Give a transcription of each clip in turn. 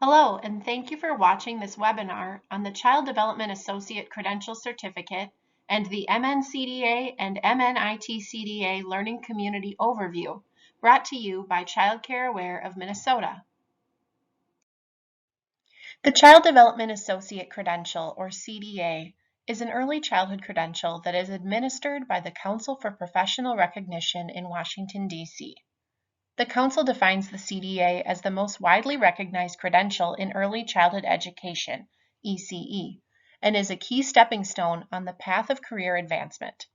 Hello, and thank you for watching this webinar on the Child Development Associate Credential Certificate and the MNCDA and MNIT-CDA Learning Community Overview, brought to you by Child Care Aware of Minnesota. The Child Development Associate Credential, or CDA, is an early childhood credential that is administered by the Council for Professional Recognition in Washington, D.C. The Council defines the CDA as the most widely recognized credential in early childhood education, ECE, and is a key stepping stone on the path of career advancement.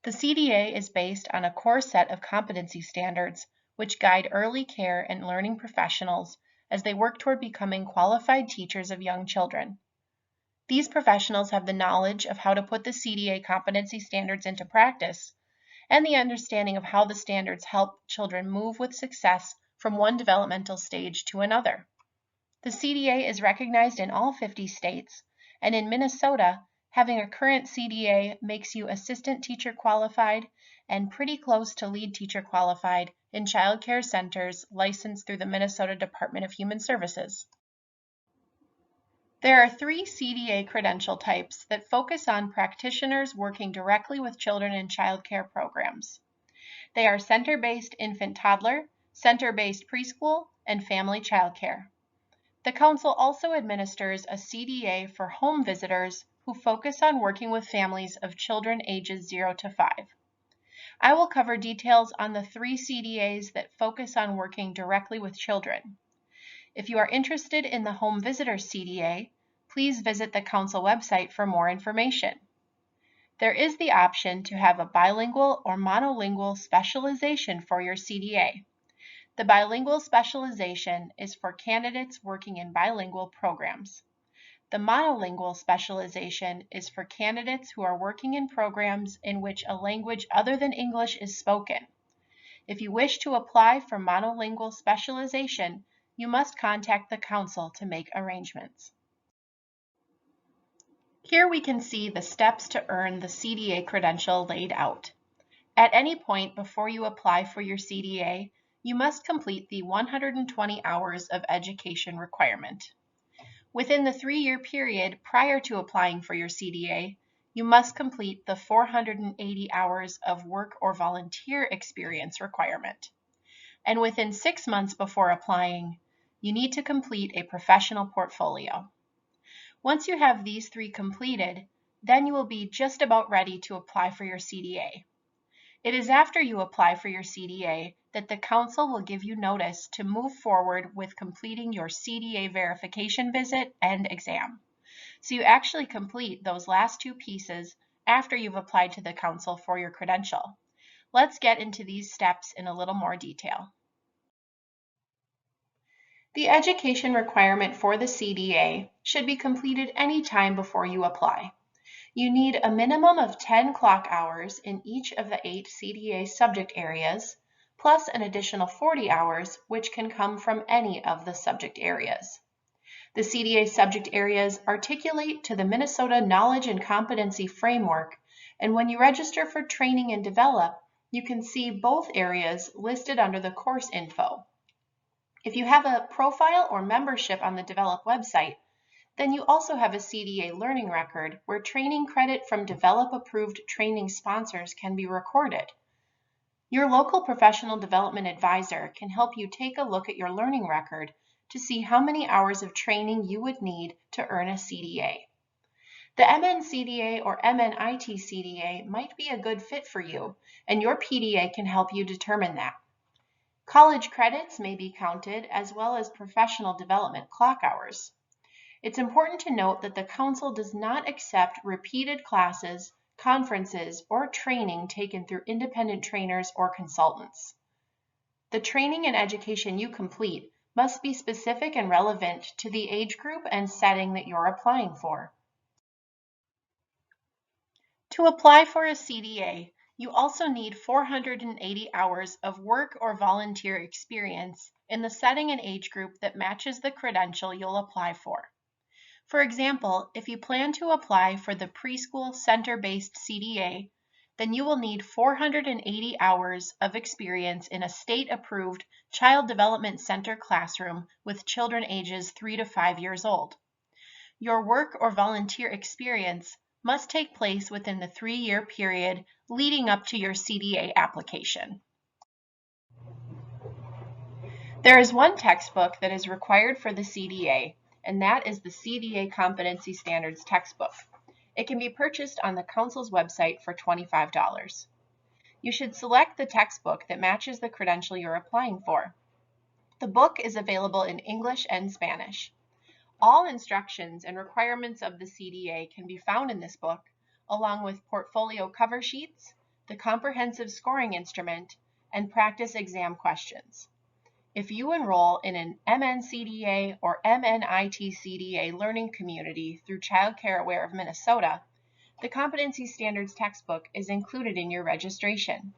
The CDA is based on a core set of competency standards which guide early care and learning professionals as they work toward becoming qualified teachers of young children. These professionals have the knowledge of how to put the CDA competency standards into practice and the understanding of how the standards help children move with success from one developmental stage to another. The CDA is recognized in all 50 states, and in Minnesota, having a current CDA makes you assistant teacher qualified and pretty close to lead teacher qualified in child care centers licensed through the Minnesota Department of Human Services. There are 3 CDA credential types that focus on practitioners working directly with children in child care programs. They are center-based infant-toddler, center-based preschool, and family child care. The Council also administers a CDA for home visitors who focus on working with families of children ages 0 to 5. I will cover details on the 3 CDAs that focus on working directly with children. If you are interested in the Home Visitor CDA, please visit the Council website for more information. There is the option to have a bilingual or monolingual specialization for your CDA. The bilingual specialization is for candidates working in bilingual programs. The monolingual specialization is for candidates who are working in programs in which a language other than English is spoken. If you wish to apply for monolingual specialization, you must contact the Council to make arrangements. Here we can see the steps to earn the CDA credential laid out. At any point before you apply for your CDA, you must complete the 120 hours of education requirement. Within the 3-year period prior to applying for your CDA, you must complete the 480 hours of work or volunteer experience requirement. And within 6 months before applying, you need to complete a professional portfolio. Once you have these 3 completed, then you will be just about ready to apply for your CDA. It is after you apply for your CDA that the Council will give you notice to move forward with completing your CDA verification visit and exam. So you actually complete those last 2 pieces after you've applied to the Council for your credential. Let's get into these steps in a little more detail. The education requirement for the CDA should be completed any time before you apply. You need a minimum of 10 clock hours in each of the 8 CDA subject areas, plus an additional 40 hours, which can come from any of the subject areas. The CDA subject areas articulate to the Minnesota Knowledge and Competency Framework, and when you register for training and develop, you can see both areas listed under the course info. If you have a profile or membership on the Develop website, then you also have a CDA learning record where training credit from Develop-approved training sponsors can be recorded. Your local professional development advisor can help you take a look at your learning record to see how many hours of training you would need to earn a CDA. The MNCDA or MNIT-CDA might be a good fit for you, and your PDA can help you determine that. College credits may be counted as well as professional development clock hours. It's important to note that the Council does not accept repeated classes, conferences, or training taken through independent trainers or consultants. The training and education you complete must be specific and relevant to the age group and setting that you're applying for. To apply for a CDA, you also need 480 hours of work or volunteer experience in the setting and age group that matches the credential you'll apply for. For example, if you plan to apply for the preschool center-based CDA, then you will need 480 hours of experience in a state-approved Child Development Center classroom with children ages 3 to 5 years old. Your work or volunteer experience must take place within the 3-year period leading up to your CDA application. There is one textbook that is required for the CDA, and that is the CDA Competency Standards textbook. It can be purchased on the Council's website for $25. You should select the textbook that matches the credential you're applying for. The book is available in English and Spanish. All instructions and requirements of the CDA can be found in this book, along with portfolio cover sheets, the comprehensive scoring instrument, and practice exam questions. If you enroll in an MNCDA or MNIT-CDA learning community through Child Care Aware of Minnesota, the Competency Standards textbook is included in your registration.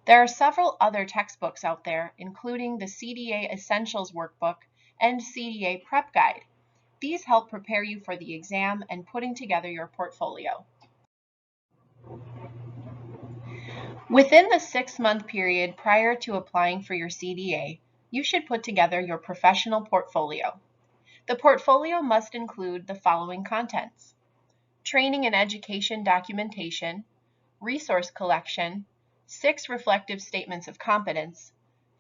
There are several other textbooks out there, including the CDA Essentials Workbook and CDA Prep Guide. These help prepare you for the exam and putting together your portfolio. Within the 6-month period prior to applying for your CDA, you should put together your professional portfolio. The portfolio must include the following contents: training and education documentation, resource collection, 6 reflective statements of competence,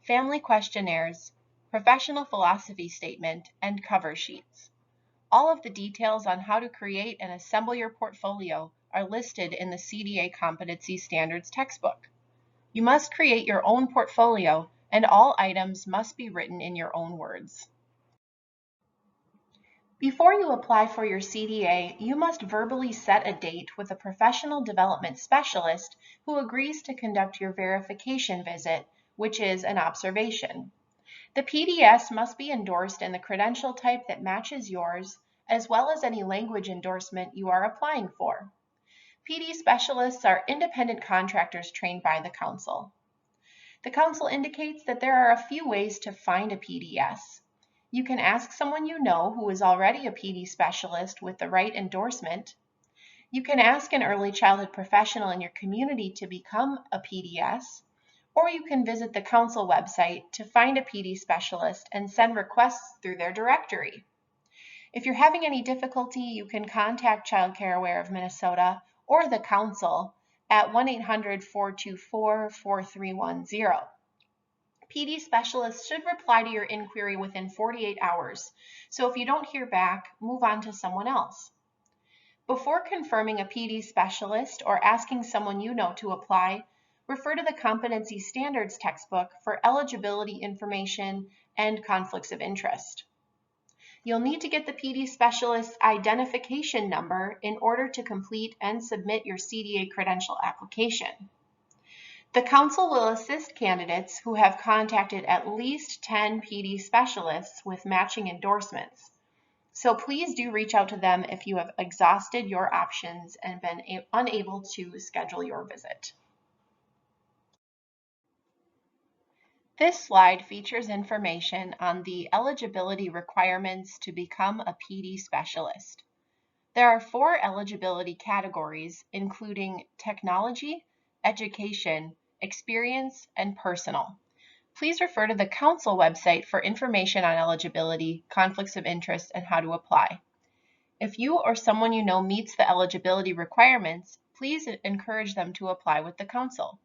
family questionnaires, professional philosophy statement, and cover sheets. All of the details on how to create and assemble your portfolio are listed in the CDA Competency Standards textbook. You must create your own portfolio, and all items must be written in your own words. Before you apply for your CDA, you must verbally set a date with a professional development specialist who agrees to conduct your verification visit, which is an observation. The PDS must be endorsed in the credential type that matches yours, as well as any language endorsement you are applying for. PD specialists are independent contractors trained by the Council. The Council indicates that there are a few ways to find a PDS. You can ask someone you know who is already a PD specialist with the right endorsement. You can ask an early childhood professional in your community to become a PDS, or you can visit the Council website to find a PD specialist and send requests through their directory. If you're having any difficulty, you can contact Child Care Aware of Minnesota or the Council at 1-800-424-4310. PD specialists should reply to your inquiry within 48 hours, so if you don't hear back, move on to someone else. Before confirming a PD specialist or asking someone you know to apply, refer to the Competency Standards textbook for eligibility information and conflicts of interest. You'll need to get the PD specialist's identification number in order to complete and submit your CDA credential application. The Council will assist candidates who have contacted at least 10 PD specialists with matching endorsements. So please do reach out to them if you have exhausted your options and been unable to schedule your visit. This slide features information on the eligibility requirements to become a PD specialist. There are 4 eligibility categories, including technology, education, experience, and personal. Please refer to the Council website for information on eligibility, conflicts of interest, and how to apply. If you or someone you know meets the eligibility requirements, please encourage them to apply with the Council.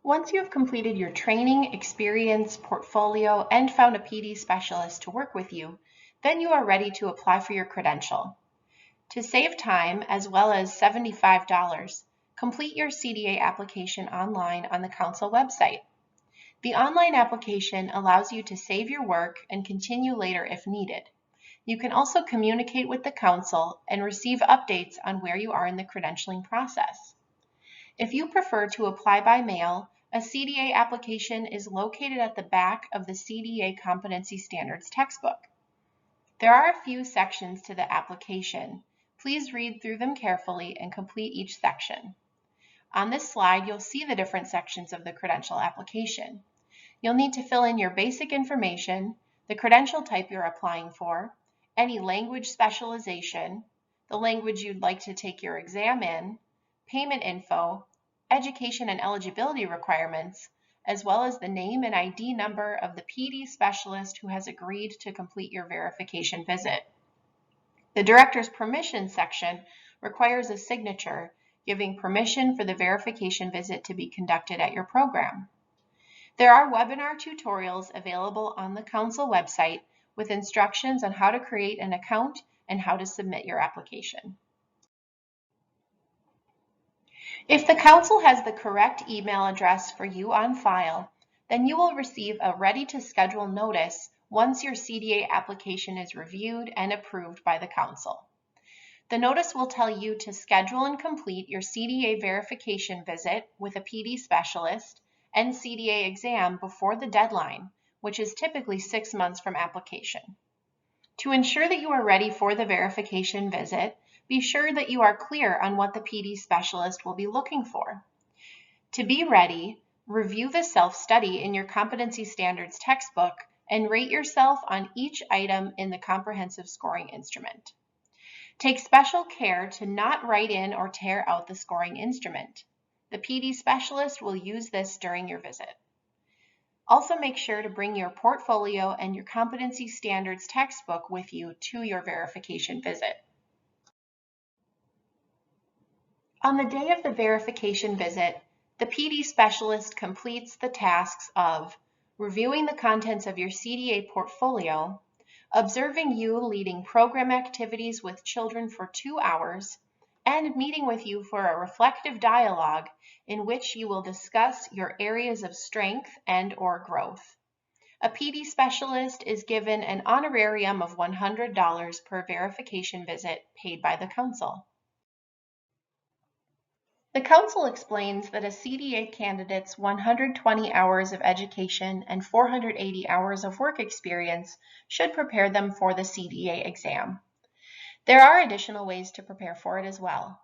Once you have completed your training, experience, portfolio, and found a PD specialist to work with you, then you are ready to apply for your credential. To save time, as well as $75, complete your CDA application online on the Council website. The online application allows you to save your work and continue later if needed. You can also communicate with the Council and receive updates on where you are in the credentialing process. If you prefer to apply by mail, a CDA application is located at the back of the CDA Competency Standards textbook. There are a few sections to the application. Please read through them carefully and complete each section. On this slide, you'll see the different sections of the credential application. You'll need to fill in your basic information, the credential type you're applying for, any language specialization, the language you'd like to take your exam in, payment info, education and eligibility requirements, as well as the name and ID number of the PD specialist who has agreed to complete your verification visit. The Director's Permission section requires a signature giving permission for the verification visit to be conducted at your program. There are webinar tutorials available on the Council website with instructions on how to create an account and how to submit your application. If the Council has the correct email address for you on file, then you will receive a Ready to Schedule notice once your CDA application is reviewed and approved by the Council. The notice will tell you to schedule and complete your CDA verification visit with a PD specialist and CDA exam before the deadline, which is typically 6 months from application. To ensure that you are ready for the verification visit, be sure that you are clear on what the PD specialist will be looking for. To be ready, review the self-study in your competency standards textbook and rate yourself on each item in the comprehensive scoring instrument. Take special care to not write in or tear out the scoring instrument. The PD specialist will use this during your visit. Also make sure to bring your portfolio and your competency standards textbook with you to your verification visit. On the day of the verification visit, the PD specialist completes the tasks of reviewing the contents of your CDA portfolio, observing you leading program activities with children for 2 hours, and meeting with you for a reflective dialogue in which you will discuss your areas of strength and/or growth. A PD specialist is given an honorarium of $100 per verification visit paid by the Council. The Council explains that a CDA candidate's 120 hours of education and 480 hours of work experience should prepare them for the CDA exam. There are additional ways to prepare for it as well.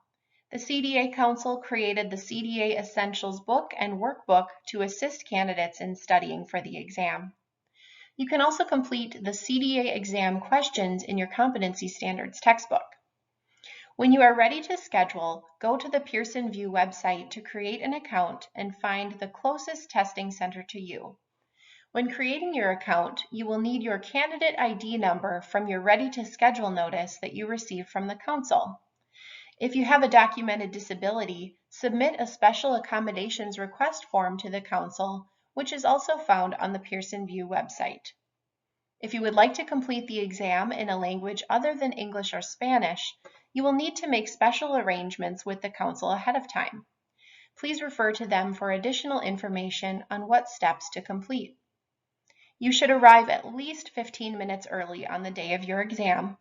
The CDA Council created the CDA Essentials book and workbook to assist candidates in studying for the exam. You can also complete the CDA exam questions in your Competency Standards textbook. When you are ready to schedule, go to the Pearson VUE website to create an account and find the closest testing center to you. When creating your account, you will need your candidate ID number from your Ready to Schedule notice that you received from the Council. If you have a documented disability, submit a Special Accommodations Request form to the Council, which is also found on the Pearson VUE website. If you would like to complete the exam in a language other than English or Spanish, you will need to make special arrangements with the Council ahead of time. Please refer to them for additional information on what steps to complete. You should arrive at least 15 minutes early on the day of your exam.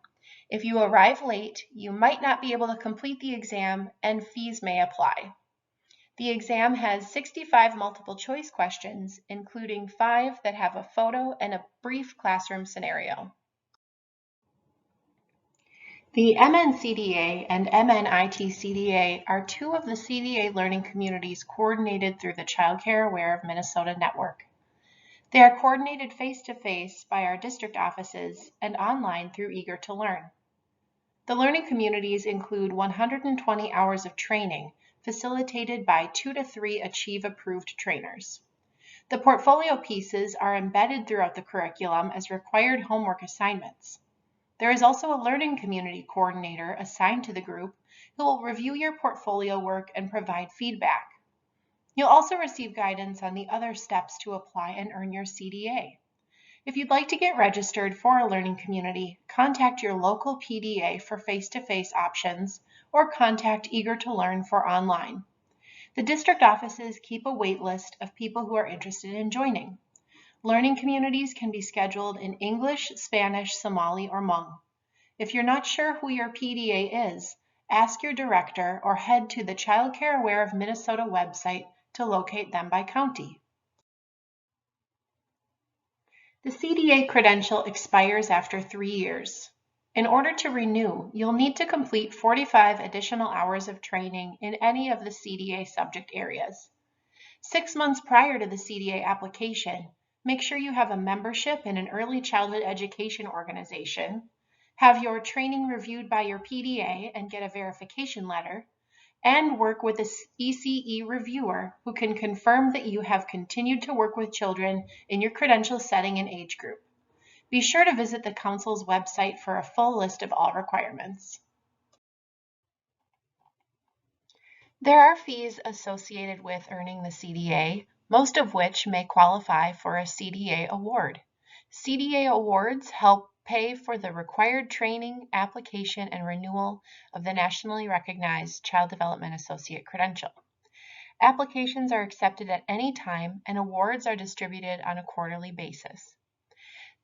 If you arrive late, you might not be able to complete the exam and fees may apply. The exam has 65 multiple choice questions, including 5 that have a photo and a brief classroom scenario. The MNCDA and MNIT-CDA are 2 of the CDA learning communities coordinated through the Child Care Aware of Minnesota network. They are coordinated face-to-face by our district offices and online through Eager to Learn. The learning communities include 120 hours of training facilitated by 2 to 3 Achieve-approved trainers. The portfolio pieces are embedded throughout the curriculum as required homework assignments. There is also a learning community coordinator assigned to the group who will review your portfolio work and provide feedback. You'll also receive guidance on the other steps to apply and earn your CDA. If you'd like to get registered for a learning community, contact your local PDA for face-to-face options or contact Eager to Learn for online. The district offices keep a wait list of people who are interested in joining. Learning communities can be scheduled in English, Spanish, Somali, or Hmong. If you're not sure who your PDA is, ask your director or head to the Child Care Aware of Minnesota website to locate them by county. The CDA credential expires after 3 years. In order to renew, you'll need to complete 45 additional hours of training in any of the CDA subject areas. 6 months prior to the CDA application, make sure you have a membership in an early childhood education organization, have your training reviewed by your PDA and get a verification letter, and work with an ECE reviewer who can confirm that you have continued to work with children in your credential setting and age group. Be sure to visit the Council's website for a full list of all requirements. There are fees associated with earning the CDA, most of which may qualify for a CDA award. CDA awards help pay for the required training, application, and renewal of the nationally recognized Child Development Associate Credential. Applications are accepted at any time, and awards are distributed on a quarterly basis.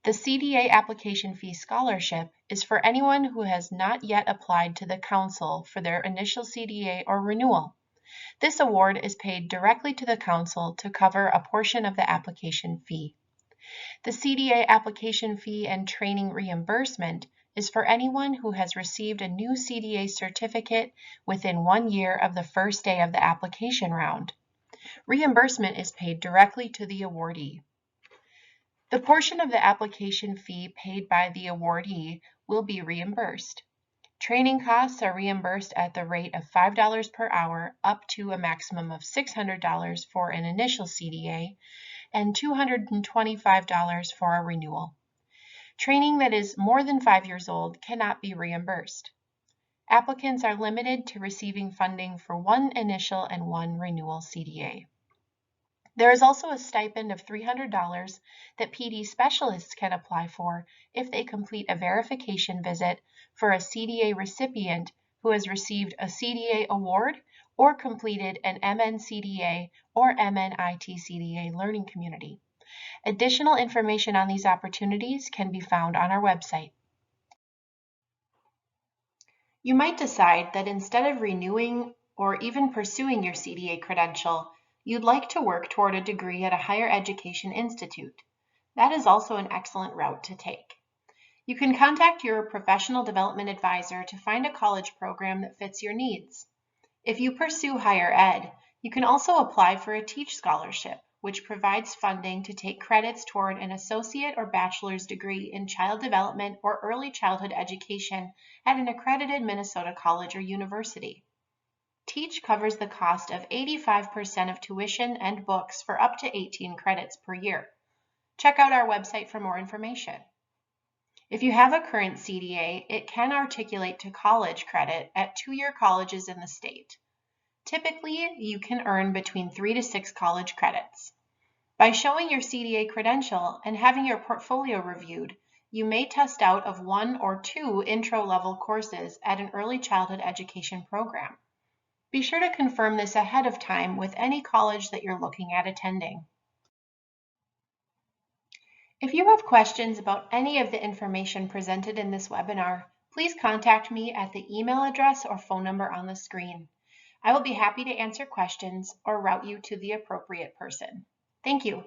The CDA Application Fee Scholarship is for anyone who has not yet applied to the Council for their initial CDA or renewal. This award is paid directly to the Council to cover a portion of the application fee. The CDA Application Fee and Training Reimbursement is for anyone who has received a new CDA certificate within 1 year of the first day of the application round. Reimbursement is paid directly to the awardee. The portion of the application fee paid by the awardee will be reimbursed. Training costs are reimbursed at the rate of $5 per hour up to a maximum of $600 for an initial CDA and $225 for a renewal. Training that is more than 5 years old cannot be reimbursed. Applicants are limited to receiving funding for 1 initial and 1 renewal CDA. There is also a stipend of $300 that PD specialists can apply for if they complete a verification visit for a CDA recipient who has received a CDA award or completed an MNCDA or MNIT-CDA learning community. Additional information on these opportunities can be found on our website. You might decide that instead of renewing or even pursuing your CDA credential, you'd like to work toward a degree at a higher education institute. That is also an excellent route to take. You can contact your professional development advisor to find a college program that fits your needs. If you pursue higher ed, you can also apply for a Teach Scholarship, which provides funding to take credits toward an associate or bachelor's degree in child development or early childhood education at an accredited Minnesota college or university. Teach covers the cost of 85% of tuition and books for up to 18 credits per year. Check out our website for more information. If you have a current CDA, it can articulate to college credit at 2-year colleges in the state. Typically, you can earn between 3 to 6 college credits. By showing your CDA credential and having your portfolio reviewed, you may test out of 1 or 2 intro-level courses at an early childhood education program. Be sure to confirm this ahead of time with any college that you're looking at attending. If you have questions about any of the information presented in this webinar, please contact me at the email address or phone number on the screen. I will be happy to answer questions or route you to the appropriate person. Thank you.